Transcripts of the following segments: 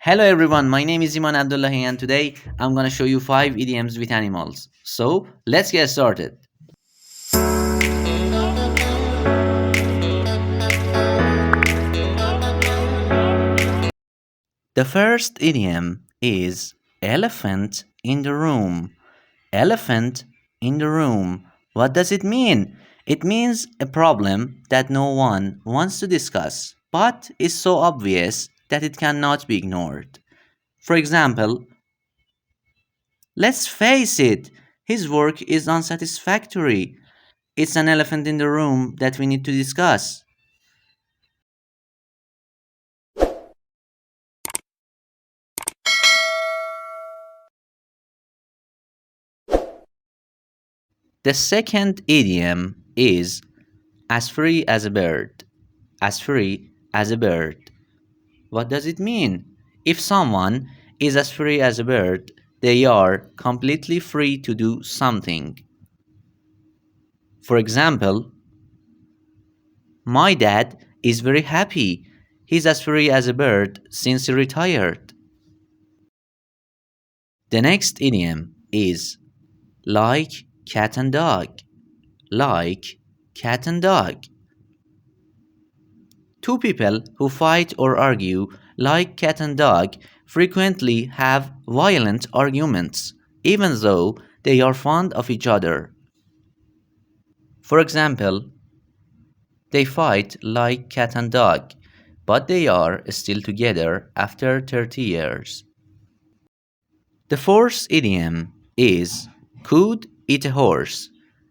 Hello everyone, my name is Iman Abdollahi and today I'm gonna show you 5 idioms with animals. So let's get started. The first idiom is elephant in the room. Elephant in the room. What does it mean? It means a problem that no one wants to discuss, but is so obvious that it cannot be ignored. For example, let's face it, his work is unsatisfactory. It's an elephant in the room that we need to discuss. The second idiom is as free as a bird. As free as a bird. What does it mean? If someone is as free as a bird, they are completely free to do something. For example, my dad is very happy. He's as free as a bird since he retired. The next idiom is like cat and dog. Like cat and dog. Two people who fight or argue like cat and dog frequently have violent arguments, even though they are fond of each other. For example, they fight like cat and dog, but they are still together after 30 years. The fourth idiom is could eat a horse.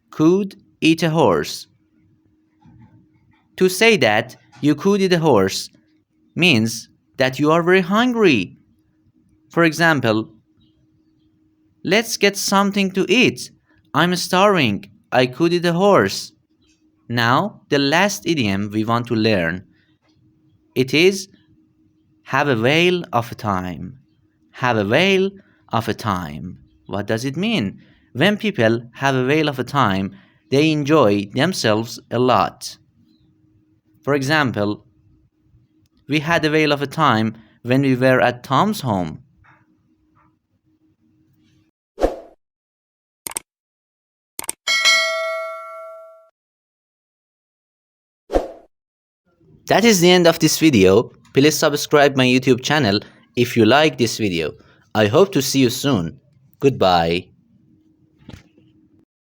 Could eat a horse. To say that you could eat a horse means that you are very hungry. For example, let's get something to eat. I'm starving. I could eat a horse. Now, the last idiom we want to learn. It is have a whale of a time. Have a whale of a time. What does it mean? When people have a whale of a time, they enjoy themselves a lot. For example, we had a whale of a time when we were at Tom's home. That is the end of this video. Please subscribe my YouTube channel if you like this video. I hope to see you soon. Goodbye.